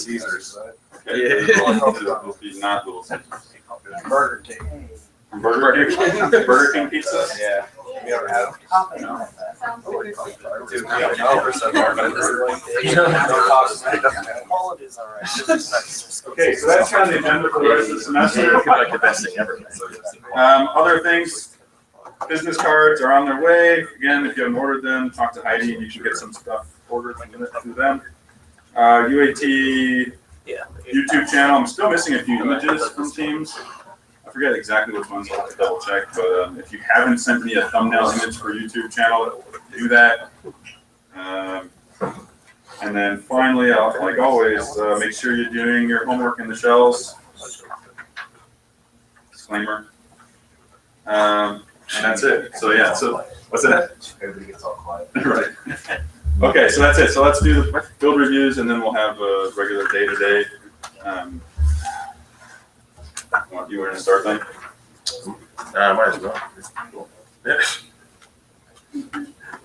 Caesars. Okay. Yeah. It'll be not Little Caesars. Burger King. Burger King. Burger King pizza. Yeah. You ever had them? No. Dude, we have no percent quality is alright. Okay, so that's kind of the agenda for the rest of the semester. Like the best thing ever. Other things, business cards are on their way. Again, if you haven't ordered them, talk to Heidi and you should get some stuff ordered through them. UAT YouTube channel. I'm still missing a few images from teams. I forget exactly which ones. I'll have to double check. But if you haven't sent me a thumbnail image for YouTube channel, do that. And then finally, like always, make sure you're doing your homework in the shells. Disclaimer. And that's it. So yeah. So what's that? Everybody gets all quiet. Right. Okay, so that's it. So let's do the build reviews, and then we'll have a regular day-to-day. You were going to start then? Might as well. Yeah.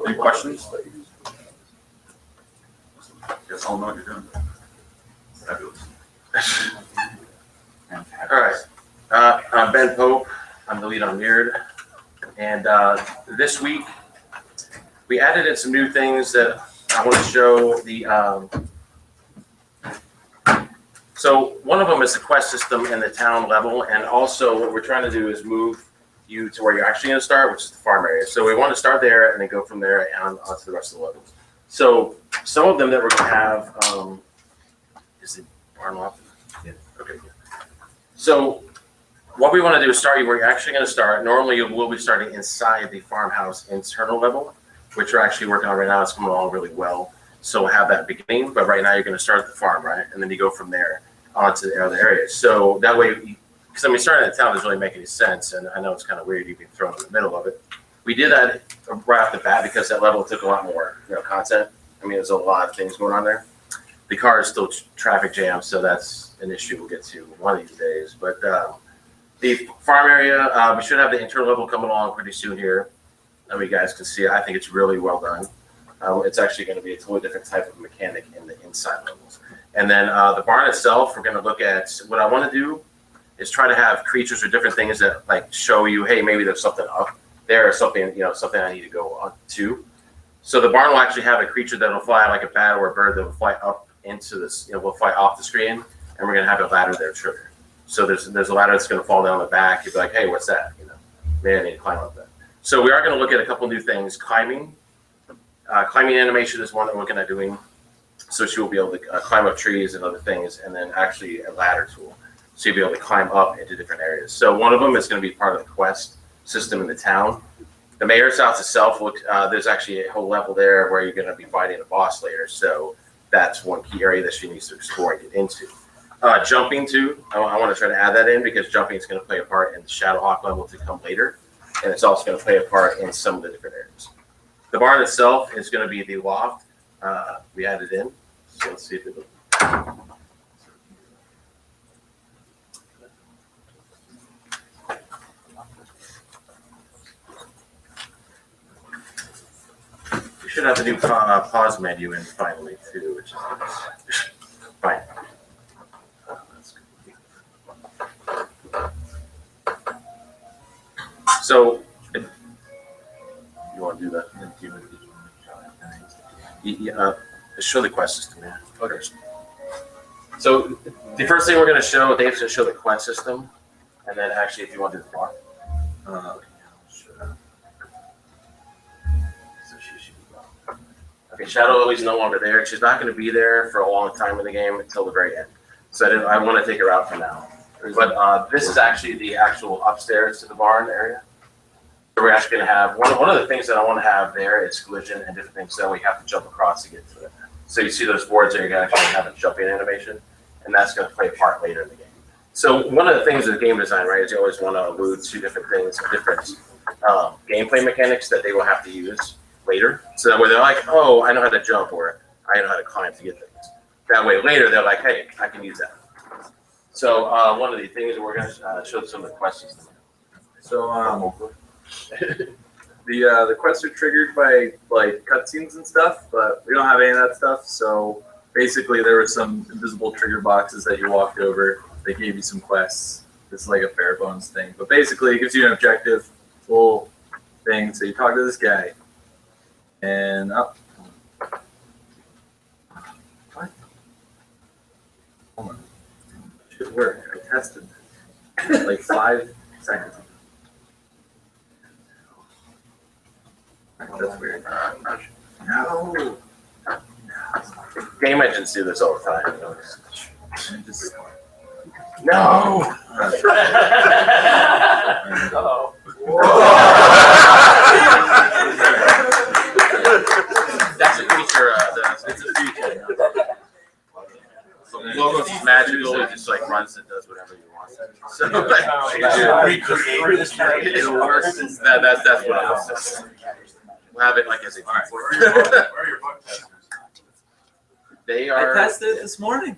Any questions? Guess I'll know what you're doing. Fabulous. All right. I'm Ben Pope. I'm the lead on Weird. And this week, we added in some new things that I want to show the. So one of them is the quest system in the town level, and also what we're trying to do is move you to where you're actually going to start, which is the farm area. So we want to start there and then go from there on to the rest of the levels. So some of them that we're going to have is the barn loft. Yeah. Okay. Good. So what we want to do is start you where you're actually going to start. Normally, you will be starting inside the farmhouse internal level, which we're actually working on right now. It's coming along really well. So we'll have that beginning, but right now you're going to start at the farm, right? And then you go from there onto the other areas. So that way, because I mean, starting at the town doesn't really make any sense, and I know it's kind of weird you being thrown in the middle of it. We did that right off the bat because that level took a lot more, content. I mean, there's a lot of things going on there. The car is still traffic jam, so that's an issue we'll get to one of these days. But the farm area, we should have the internal level coming along pretty soon here. You guys can see it. I think it's really well done. It's actually going to be a totally different type of mechanic in the inside levels. And then the barn itself, we're going to look at what I want to do is try to have creatures or different things that like show you, hey, maybe there's something up there or something, something I need to go on to. So the barn will actually have a creature that will fly like a bat or a bird that will fly up into this, will fly off the screen, and we're going to have a ladder there trigger. So there's a ladder that's going to fall down the back. You'll be like, hey, what's that? Maybe I need to climb up that. So we are going to look at a couple new things. Climbing animation is one that we're looking at doing. So she will be able to climb up trees and other things, and then actually a ladder tool. So you'll be able to climb up into different areas. So one of them is going to be part of the quest system in the town. The mayor's house itself, there's actually a whole level there where you're going to be fighting a boss later. So that's one key area that she needs to explore and get into. Jumping too, I want to try to add that in because jumping is going to play a part in the Shadowhawk level to come later. And it's also going to play a part in some of the different areas. The barn itself is going to be the loft. We added in. So let's see if it looks. We should have the new pause menu in finally too, which is nice. Fine. So, you want to do that? Show the quest system. Yeah. Okay. So the first thing we're going to show, Dave's going to show the quest system, and then actually, if you want to do the farm. Okay, Shadow Lily's no longer there. She's not going to be there for a long time in the game until the very end. So I want to take her out for now. But this is actually the actual upstairs to the barn area. So we're actually going to have one of the things that I want to have there is collision and different things. So we have to jump across to get to it. So you see those boards there, you're going to actually have a jumping animation, and that's going to play a part later in the game. So one of the things with game design, right, is you always want to allude to different things, different gameplay mechanics that they will have to use later. So that way they're like, oh, I know how to jump, or I know how to climb to get things. That way later they're like, hey, I can use that. So one of the things we're going to show some of the questions. So the quests are triggered by like cutscenes and stuff, but we don't have any of that stuff. So basically there were some invisible trigger boxes that you walked over. They gave you some quests. It's like a bare bones thing, but basically it gives you an objective, full thing. So you talk to this guy, and what? Hold on. It should work. I tested like 5 seconds. That's weird. No. Game engines do this all the time. And just, No. Uh-oh. That's a feature. It's a feature. The logo is magical. It just like runs and does whatever you want. So it'll work. That's what I was. We'll have it like as a Where are your bug testers? They I are. tested it this morning.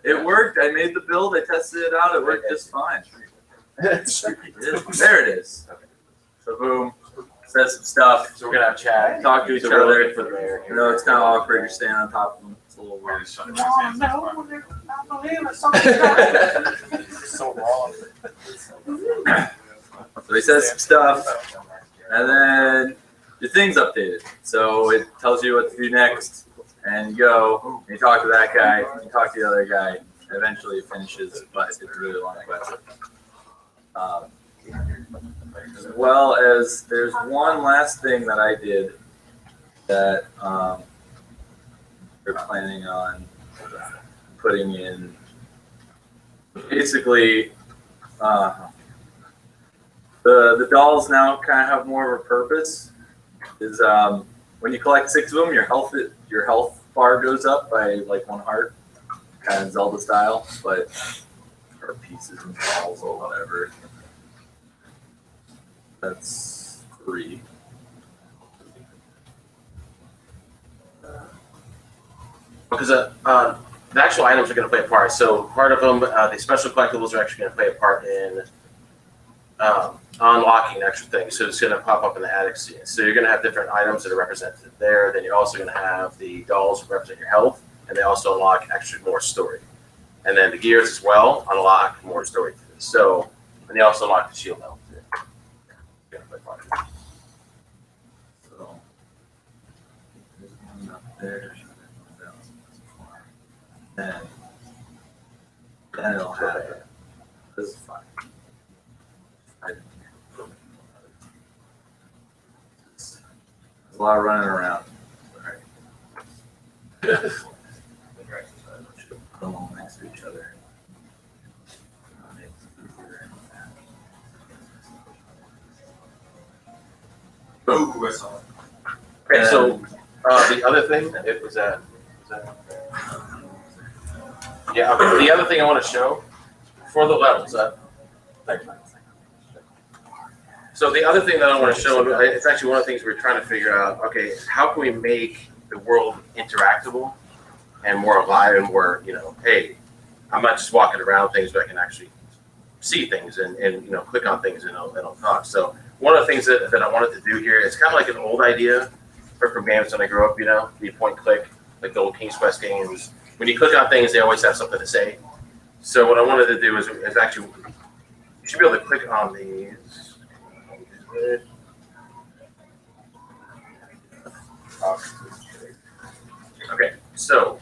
It worked. I made the build. I tested it out. It worked just fine. There it is. So boom, says some stuff. So we're gonna have chat. Talk to each So we're other. looking for there. You know, it's kind of awkward. You're standing on top of them. It's a little Where weird. is Sunday Wednesday? So wrong. So he says some stuff, and then your thing's updated. So it tells you what to do next, and you go, and you talk to that guy, you talk to the other guy, and eventually it finishes, but it's a really long quest. As well as there's one last thing that I did that we're planning on putting in. Basically, the dolls now kind of have more of a purpose. Is when you collect 6 of them, your health bar goes up by like 1 heart, kind of Zelda style, but or pieces and balls or whatever. That's 3. Because the actual items are going to play a part. So part of them, the special collectibles are actually going to play a part in unlocking extra things. So it's going to pop up in the attic scene. So you're going to have different items that are represented there. Then you're also going to have the dolls that represent your health, and they also unlock extra more story. And then the gears as well unlock more story. So, and they also unlock the shield health too. Going to play part of it. So there's one up there. Then it'll have it. This is fine. There's a lot of running around. Alright. Put them all next to each other. Ooh, I saw it. Okay, so the other thing, it was that. Yeah, okay. The other thing I want to show for the levels. So the other thing that I want to show, it's actually one of the things we're trying to figure out. Okay, how can we make the world interactable and more alive and more, hey, I'm not just walking around things, but I can actually see things and click on things and it'll talk. So one of the things that I wanted to do here, it's kind of like an old idea from games when I grew up, the point click, like the old King's Quest games. When you click on things, they always have something to say. So what I wanted to do is actually, you should be able to click on these. Okay, so.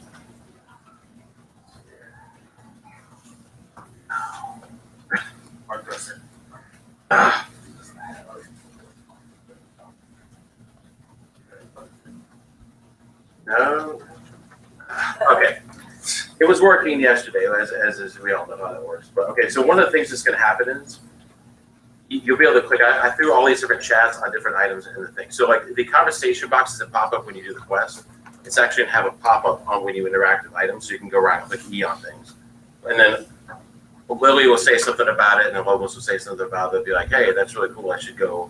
No. Okay. It was working yesterday, as we all know how that works. But okay, so one of the things that's going to happen is you'll be able to click. I threw all these different chats on different items in the thing. So like the conversation boxes that pop up when you do the quest, it's actually going to have a pop up on when you interact with items, so you can go around and click E on things, and then Lily will say something about it, and the logos will say something about it. Be like, hey, that's really cool. I should go,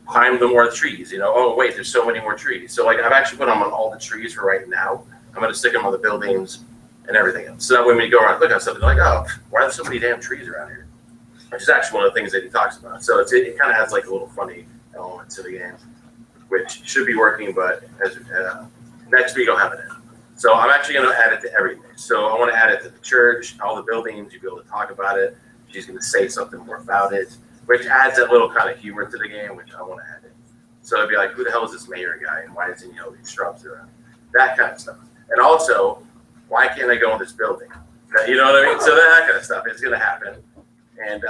climb the more trees. Oh wait, there's so many more trees. So like I've actually put them on all the trees for right now. I'm going to stick them on the buildings and everything else. So that when we go around and look at something, like, oh, why are there so many damn trees around here? Which is actually one of the things that he talks about. So it kind of has like a little funny element to the game, which should be working, but as next week I'll have it in. So I'm actually going to add it to everything. So I want to add it to the church, all the buildings. You'll be able to talk about it. She's going to say something more about it, which adds that little kind of humor to the game, which I want to add in. So it'd be like, who the hell is this mayor guy, and why is he these shrubs around? That kind of stuff. And also, why can't I go in this building? You know what I mean? So that kind of stuff is going to happen. And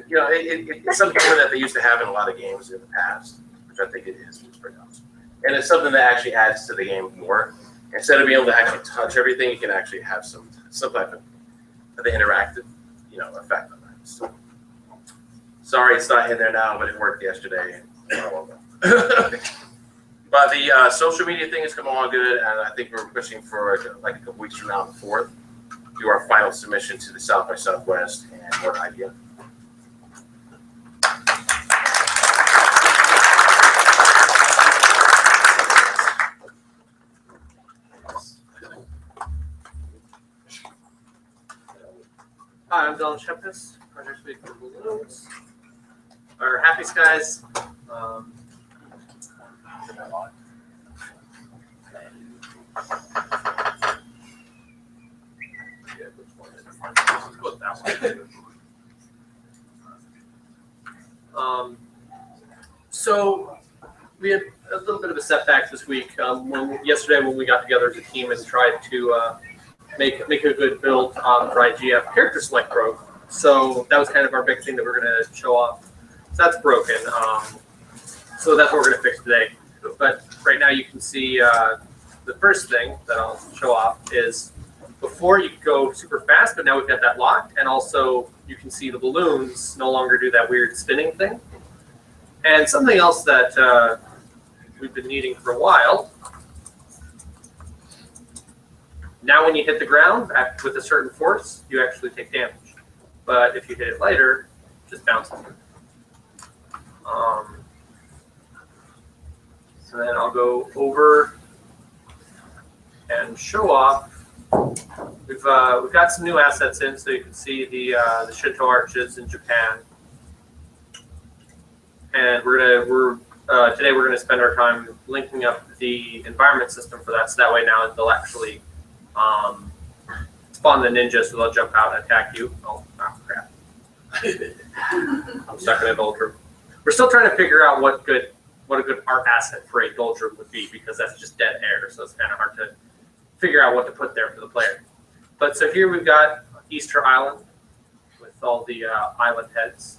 you know, it's some humor that they used to have in a lot of games in the past, which I think it is. It's pretty awesome. And it's something that actually adds to the game more. Instead of being able to actually touch everything, you can actually have some type of the interactive, you know, effect on that. So, sorry, it's not in there now, but it worked yesterday. But the social media thing is coming along good, and I think we're pushing for like a couple weeks from now, the 4th, do our final submission to the South by Southwest and what idea. Hi, I'm Dylan Shepis, Project Week for Balloons, or Happy Skies. So we had a little bit of a setback this week. Yesterday when we got together as a team and tried to make a good build for IGF, character select broke. So that was kind of our big thing that we're going to show off. So that's broken. So that's what we're going to fix today. But right now you can see the first thing that I'll show off is before you could go super fast, but now we've got that locked. And also you can see the balloons no longer do that weird spinning thing. And something else that we've been needing for a while. Now when you hit the ground with a certain force, you actually take damage. But if you hit it lighter, it just bounces. So then I'll go over and show off. We've got some new assets in, so you can see the Shinto arches in Japan. And today we're gonna spend our time linking up the environment system for that, so that way now they'll actually spawn the ninjas, so they'll jump out and attack you. Oh crap! I'm stuck in a doldrum. We're still trying to figure out what a good art asset for a doldrum would be, because that's just dead air, so it's kind of hard to figure out what to put there for the player. But so here we've got Easter Island with all the island heads.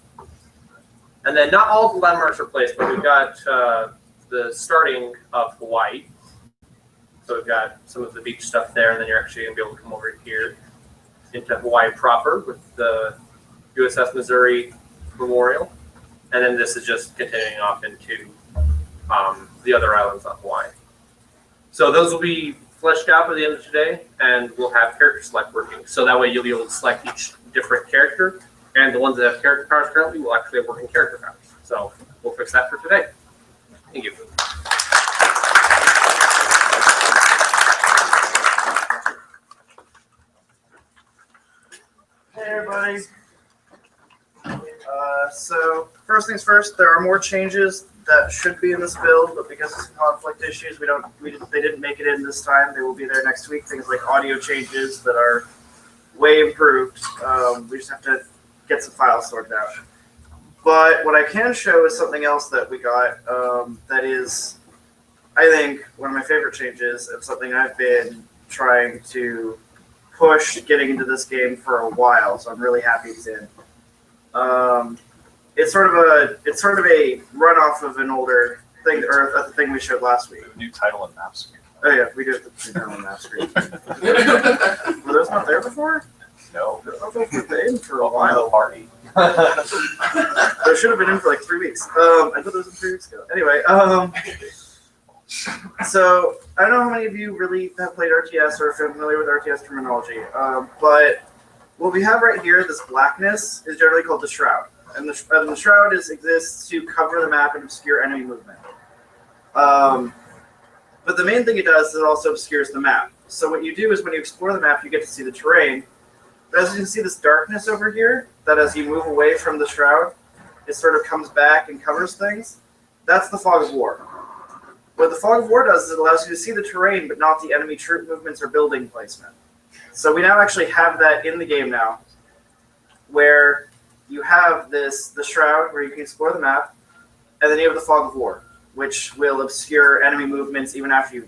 And then not all of the landmarks are placed, but we've got the starting of Hawaii. So we've got some of the beach stuff there, and then you're actually going to be able to come over here into Hawaii proper with the USS Missouri Memorial. And then this is just continuing off into the other islands on Hawaii. So those will be fleshed out by the end of today, and we'll have character select working. So that way you'll be able to select each different character. And the ones that have character powers currently will actually have working character powers. So we'll fix that for today. Thank you. Hey everybody. So first things first, there are more changes that should be in this build, but because of some conflict issues, they didn't make it in this time. They will be there next week. Things like audio changes that are way improved. We just have to get some files sorted out. But what I can show is something else that we got that is, I think, one of my favorite changes, and something I've been trying to push getting into this game for a while, so I'm really happy it's in. It's sort of a runoff of an older thing, or the thing we showed last week. New title and map screen. Oh yeah, we did the new title and map screen. Were those not there before? No. Those were in for a while. Party. They should have been in for like 3 weeks. I thought it was 3 weeks ago. Anyway, so I don't know how many of you really have played RTS or are familiar with RTS terminology, but what we have right here, this blackness, is generally called the Shroud. And the Shroud exists to cover the map and obscure enemy movement. But the main thing it does is it also obscures the map. So what you do is when you explore the map, you get to see the terrain. But as you can see this darkness over here, that as you move away from the Shroud, it sort of comes back and covers things. That's the Fog of War. What the Fog of War does is it allows you to see the terrain, but not the enemy troop movements or building placement. So we now actually have that in the game now, where you have the Shroud, where you can explore the map, and then you have the Fog of War, which will obscure enemy movements even after you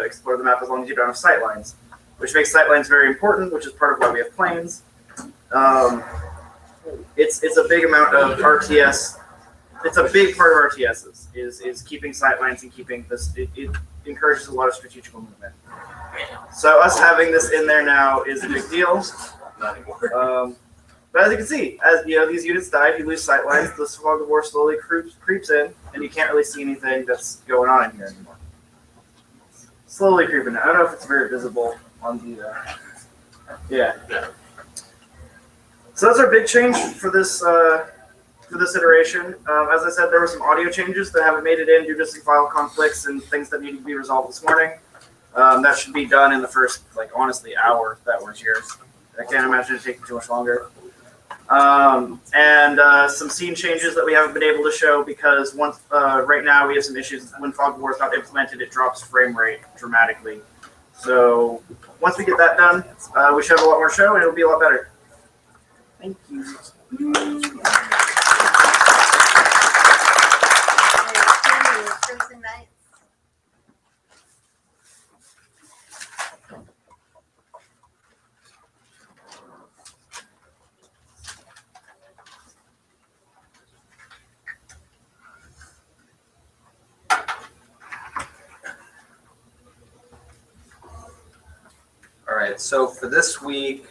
explore the map, as long as you don't have sight lines, which makes sight lines very important, which is part of why we have planes. It's a big amount of RTS. It's a big part of RTSs is keeping sight lines and keeping this. It encourages a lot of strategical movement. So us having this in there now is a big deal. Not anymore. But as you can see, as you know, these units die, if you lose sight lines, the Fog of War slowly creeps in, and you can't really see anything that's going on in here anymore. Slowly creeping in. I don't know if it's very visible on the. Yeah. So that's our big change for this iteration. As I said, there were some audio changes that haven't made it in due to some file conflicts and things that needed to be resolved this morning. That should be done in the first, honestly, hour that we're here. I can't imagine it taking too much longer. And some scene changes that we haven't been able to show because right now we have some issues. When Fog of War is not implemented, it drops frame rate dramatically. So once we get that done, we should have a lot more show and it'll be a lot better. Thank you. Crimson Knights. All right, so for this week,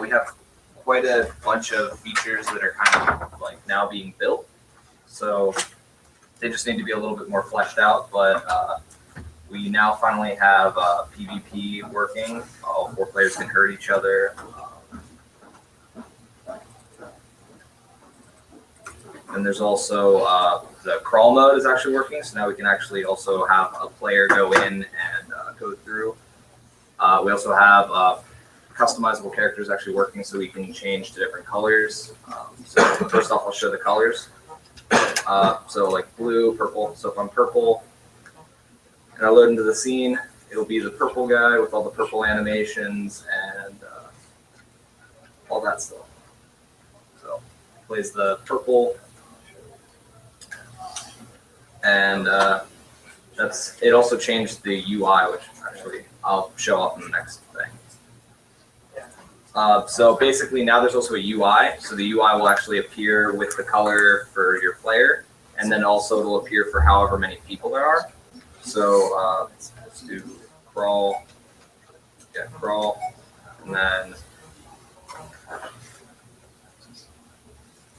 we have quite a bunch of features that are kind of now being built. So they just need to be a little bit more fleshed out, but we now finally have PvP working. All 4 players can hurt each other. And there's also the crawl mode is actually working, so now we can actually also have a player go in and go through. We also have customizable characters actually working, so we can change to different colors. So first off, I'll show the colors. So like blue, purple. So if I'm purple and I load into the scene, it'll be the purple guy with all the purple animations and all that stuff. So plays the purple, and it also changed the UI, which actually I'll show off in the next thing. So basically now there's also a UI. So the UI will actually appear with the color for your player, and then also it'll appear for however many people there are. So let's do crawl. Yeah, crawl. And then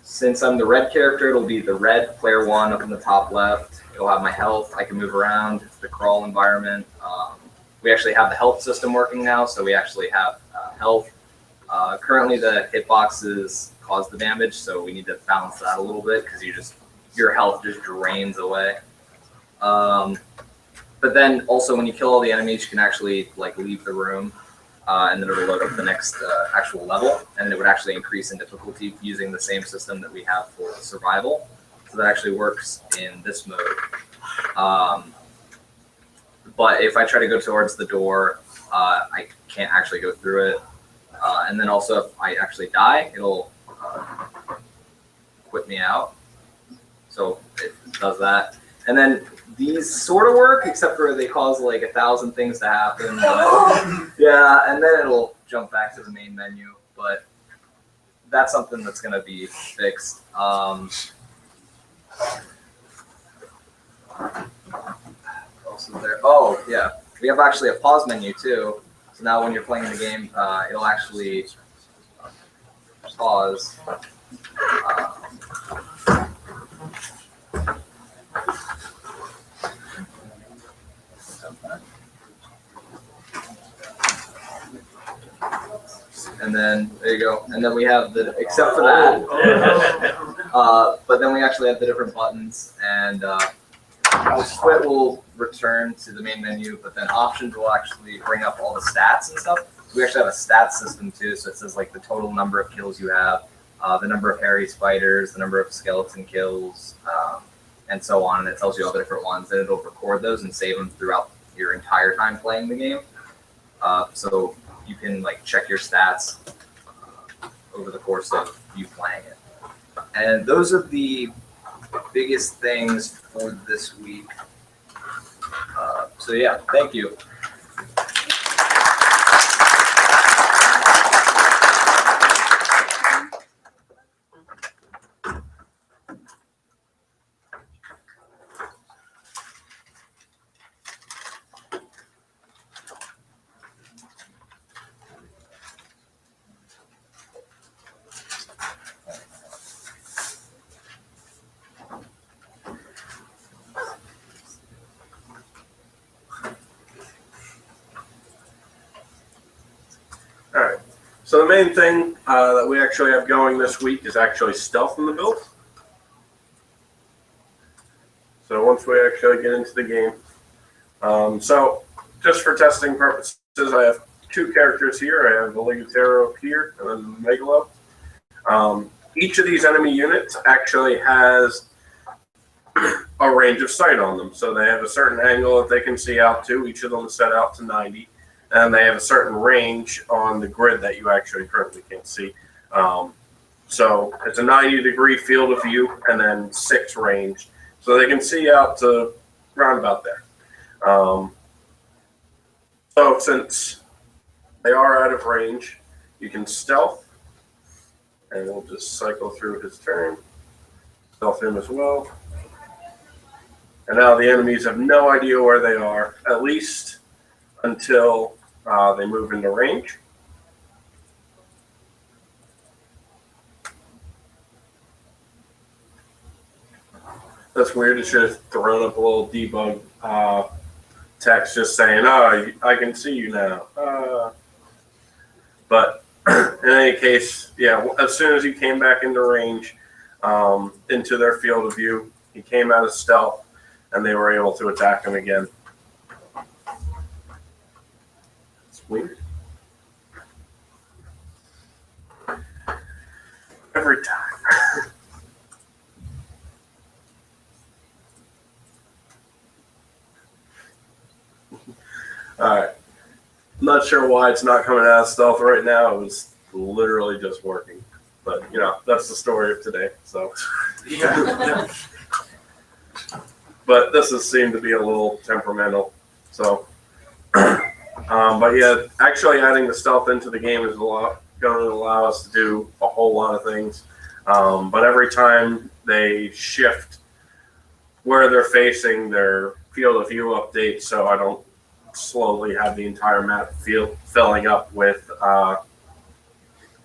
since I'm the red character, it'll be the red player 1 up in the top left. It'll have my health. I can move around. It's the crawl environment. We actually have the health system working now, so we actually have health. Currently, the hitboxes cause the damage, so we need to balance that a little bit because your health just drains away. But then also, when you kill all the enemies, you can actually leave the room, and then it'll load up the next actual level, and it would actually increase in difficulty using the same system that we have for survival. So that actually works in this mode. But if I try to go towards the door, I can't actually go through it. And then also, if I actually die, it'll quit me out. So it does that. And then these sort of work, except for they cause 1,000 things to happen. But, yeah, and then it'll jump back to the main menu. But that's something that's going to be fixed. There. Oh, yeah. We have actually a pause menu, too. So now when you're playing the game, it'll actually pause. And then, there you go. And then we have except for that. But then we actually have the different buttons. And quit will return to the main menu, but then options will actually bring up all the stats and stuff. We actually have a stats system too, so it says the total number of kills you have, the number of hairy spiders, the number of skeleton kills, and so on, and it tells you all the different ones, and it'll record those and save them throughout your entire time playing the game. So you can like check your stats over the course of you playing it. And those are the biggest things for this week. So yeah, thank you. All right. So the main thing that we actually have going this week is actually stealth in the build. So once we actually get into the game, so just for testing purposes, I have two characters here. I have the Ligatero up here and then the Megalo. Each of these enemy units actually has a range of sight on them. So they have a certain angle that they can see out to. Each of them is set out to 90. And they have a certain range on the grid that you actually currently can't see. So it's a 90-degree field of view and then 6 range. So they can see out to round about there. So since they are out of range, you can stealth. And we'll just cycle through his turn. Stealth him as well. And now the enemies have no idea where they are, at least until they move into range. That's weird. It should have thrown up a little debug text just saying, "Oh, I can see you now." But in any case, yeah, as soon as he came back into range, into their field of view, he came out of stealth, and they were able to attack him again. It's weird. Every time. Alright. Not sure why it's not coming out of stealth right now. It was literally just working. But, you know, that's the story of today. So, yeah. But this has seemed to be a little temperamental. So, but yeah, actually adding the stealth into the game is going to allow us to do a whole lot of things. But every time they shift where they're facing, their field of view updates, so I don't slowly have the entire map filling up with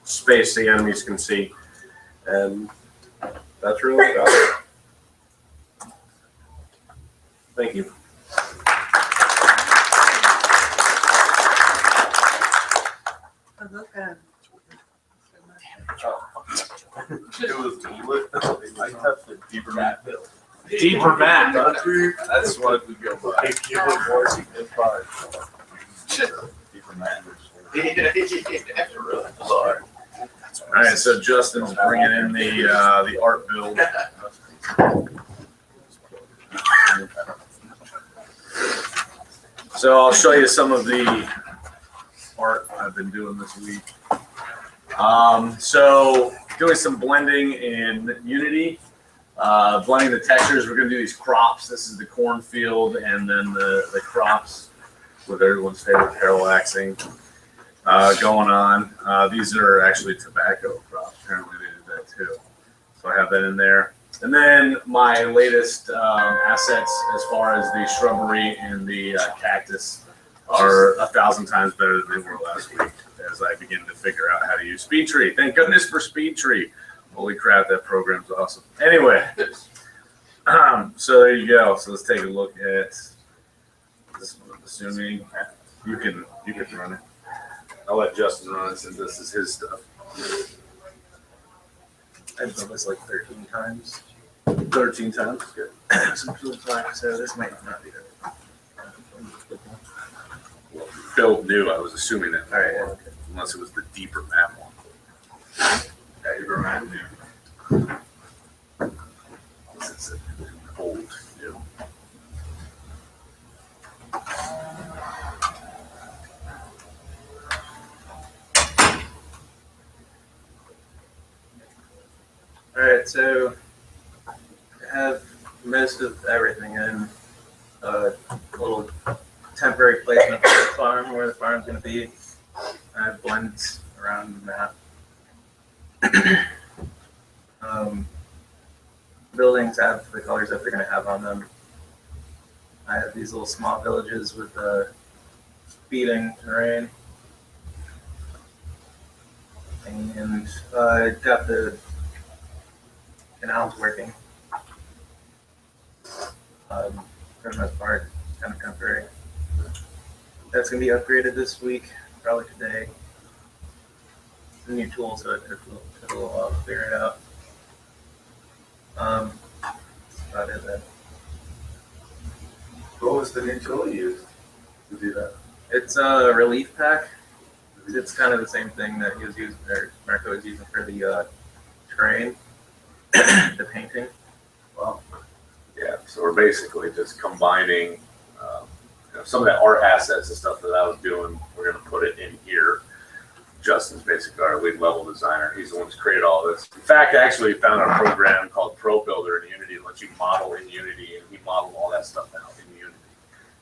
space the enemies can see. And that's really about it. Thank you. It was I touched a deeper mat. Deeper mat. That's what we go by. Deeper mat. All right, so Justin's bringing in the art build. So I'll show you some of the art I've been doing this week. So doing some blending in Unity, blending the textures. We're going to do these crops. This is the cornfield, and then the crops with everyone's favorite parallaxing going on. These are actually tobacco crops. Apparently they did that too. So I have that in there. And then my latest assets as far as the shrubbery and the cactus are 1,000 times better than they were last week as I begin to figure out how to use SpeedTree. Thank goodness for SpeedTree. Holy crap, that program's awesome. Anyway, so there you go. So let's take a look at this one. Assuming you can run it. I'll let Justin run it since this is his stuff. I've done this like 13 times. 13 times? Good. Some people talk, so this might not be it. Phil knew I was assuming that. All right. Okay. Unless it was the deeper map one. Yeah, deeper map, yeah. This is a whole All right, so I have most of everything in a little temporary placement for the farm, where the farm's going to be. I have blends around the map. Buildings have the colors that they're going to have on them. I have these little small villages with feeding terrain. And I got the canals working. For the most part, kind of temporary. That's going to be upgraded this week, probably today. It's a new tool, so it took a little while to figure it out. That's about it then. What was the new tool you used to do that? It's a relief pack. It's kind of the same thing that he was using, or Marco was using for the terrain, the painting. Well, yeah, so we're basically just combining some of that art assets and stuff that I was doing. We're going to put it in here. Justin's basically our lead level designer. He's the one who's created all this. In fact, I actually found a program called Pro Builder in Unity that lets you model in Unity, and he modeled all that stuff out in Unity.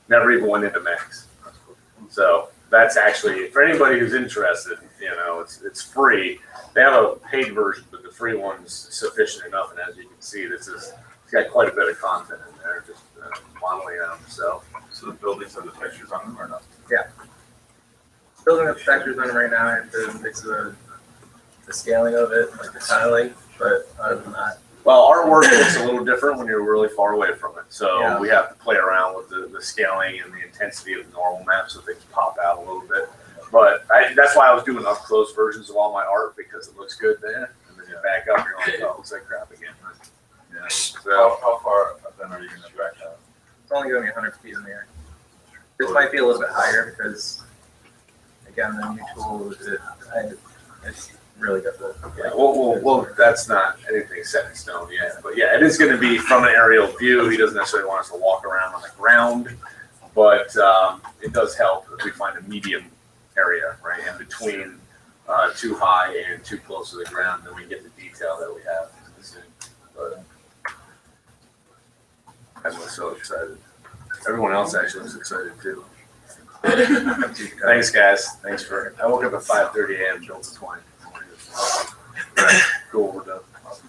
Never even went into Max. So that's actually, for anybody who's interested, it's free. They have a paid version, but the free one's sufficient enough. And as you can see, it's got quite a bit of content in there, just modeling them. So the buildings have the textures on them or not? Yeah. Building up textures on it right now. I have to fix the scaling of it, like the tiling, but other than that. Well, artwork looks a little different when you're really far away from it. So Yeah. we have to play around with the scaling and the intensity of the normal map so things pop out a little bit. But that's why I was doing up close versions of all my art, because it looks good there. And then you back up, you're like, oh, it looks like crap again. Yeah. So How far then are you going to back out? It's only going 100 feet in the air. This might be a little bit higher because, again, the new tool, it's really difficult. yeah, well, that's not anything set in stone yet. But yeah, it is going to be from an aerial view. He doesn't necessarily want us to walk around on the ground, but it does help if we find a medium area, right, in between too high and too close to the ground, then we get the detail that we have in the scene. But I'm so excited. Everyone else actually was excited too. Thanks, guys. Thanks for. I woke up at 5:30 a.m. built to 20. Cool, we're done. Odyssey.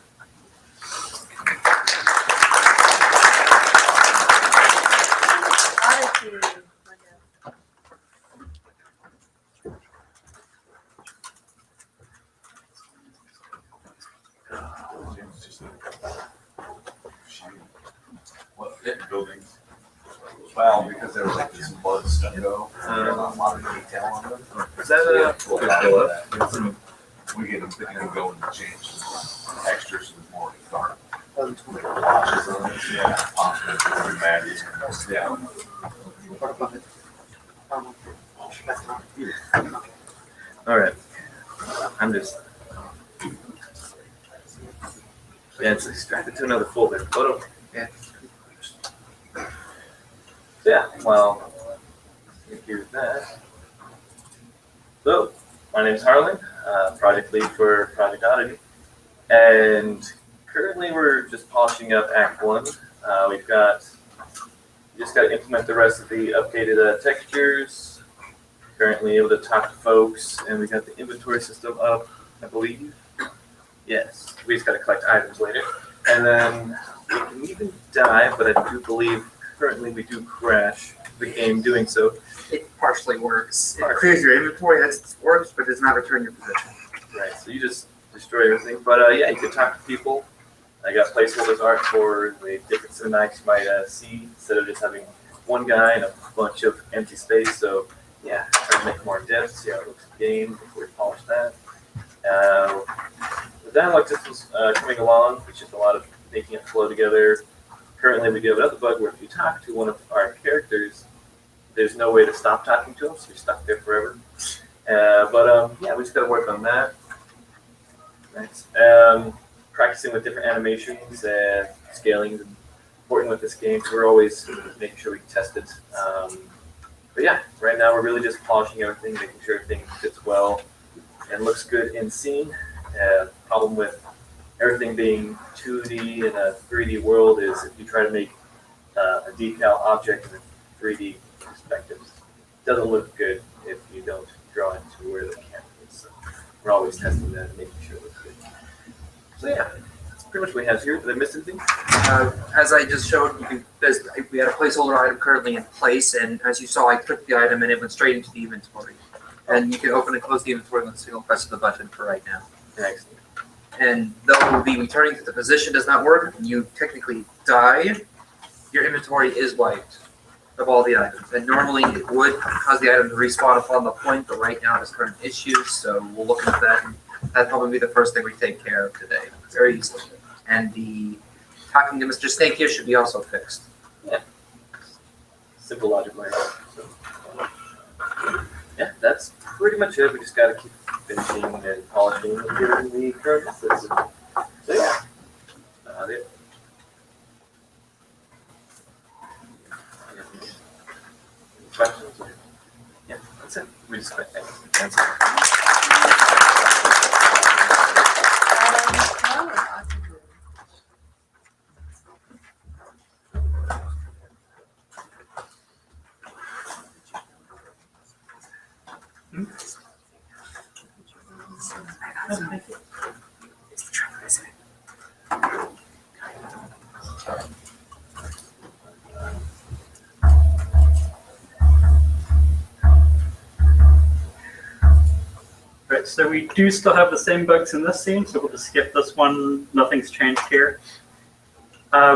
What buildings? Well, because there was like this blood stucco, a lot of detail on them. Is that We get them thinking of going to change some textures to the more dark. Blotches on it. Yeah. Possibly Maddie. Yeah. all right? I'm just. Yeah, it's extracted to another folder. Photo. Yeah. Yeah, well, here's that. So, my name is Harlan, project lead for Project Oddity, and currently we're just polishing up Act 1. We just got to implement the rest of the updated textures, currently able to talk to folks, and we got the inventory system up, I believe. Yes, we just got to collect items later. And then we can even dive, but I do believe currently we do crash the game doing so. It partially works. It clears your inventory, that works, but does not return your position. Right, so you just destroy everything. But yeah, you can talk to people. I got placeholders art for the different cinematics you might see, instead of just having one guy and a bunch of empty space. So yeah, try to make it more in depth, see how it looks in the game before we polish that. The dialogue system's coming along, which is a lot of making it flow together. Currently, we do have another bug where if you talk to one of our characters, there's no way to stop talking to them, so you're stuck there forever. But yeah, we just got to work on that. Next, practicing with different animations and scaling is important with this game, so we're always making sure we test it. But yeah, right now we're really just polishing everything, making sure everything fits well and looks good in scene. Problem with everything being 2D in a 3D world is if you try to make a decal object in a 3D perspective, it doesn't look good if you don't draw into where the camera is. So we're always testing that and making sure it looks good. So yeah, that's pretty much what we have here. Did I miss anything? As I just showed, we had a placeholder item currently in place, and as you saw, I clicked the item and it went straight into the inventory. And you can open and close the inventory with a single press of the button for right now. Excellent. And though the returning to the position does not work, you technically die, your inventory is wiped of all the items. And normally it would cause the item to respawn upon the point, but right now it has current issues, so we'll look into that. And that'd probably be the first thing we take care of today, very easily. And the talking to Mr. Snake here should be also fixed. Yeah. Simple logic like that. So, yeah, that's pretty much it. We just got to keep finishing and polishing and getting the current system. So yeah, that's it. Questions? Yeah, that's it. We just got to answer. Right, so we do still have the same bugs in this scene, so we'll just skip this one. Nothing's changed here.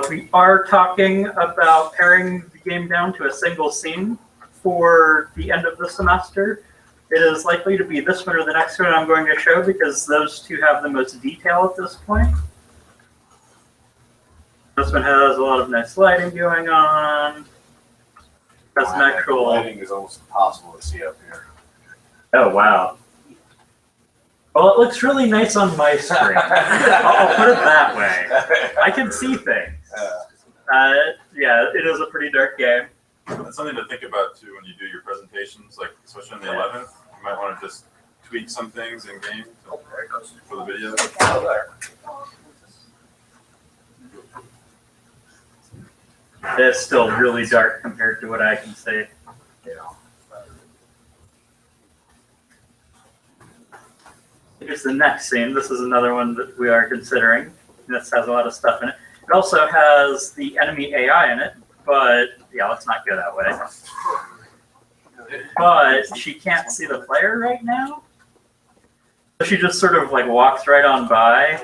We are talking about paring the game down to a single scene for the end of the semester. It is likely to be this one or the next one I'm going to show because those two have the most detail at this point. This one has a lot of nice lighting going on. Has an actual lighting is almost impossible to see up here. Oh wow. Well, it looks really nice on my screen. I'll put it that way. I can see things. Yeah, it is a pretty dark game. That's something to think about too when you do your presentations, like especially on the 11th. You might want to just tweak some things in game for the video. It's still really dark compared to what I can see. Here's the next scene. This is another one that we are considering. This has a lot of stuff in it. It also has the enemy AI in it, but yeah, let's not go that way. But she can't see the player right now. So she just sort of like walks right on by.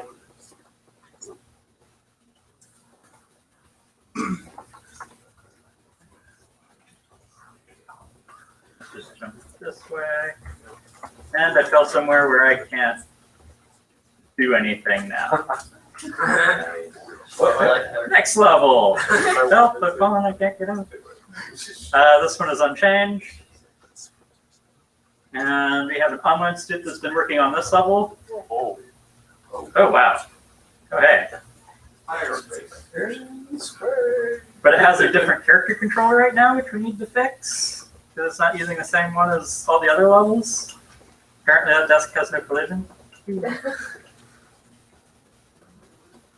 Just jump this way. And I fell somewhere where I can't do anything now. Next level. Help, but falling, I can't get out. This one is unchanged. And we have an online student that's been working on this level. Oh wow. Go ahead. But it has a different character controller right now, which we need to fix. Because it's not using the same one as all the other levels. Apparently that desk has no collision.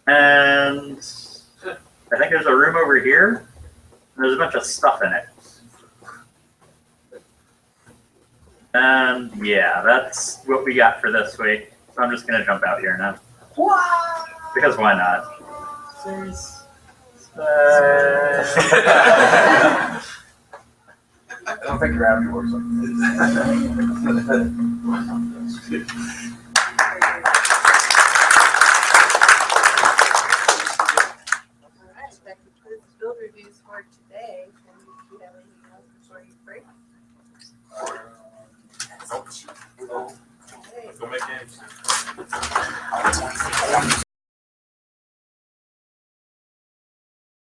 And I think there's a room over here. And there's a bunch of stuff in it. And yeah, that's what we got for this week. So I'm just going to jump out here now. Because why not? I don't think gravity works like Alright, that concludes build reviews for today. And do you have anything else before you break? Go make games.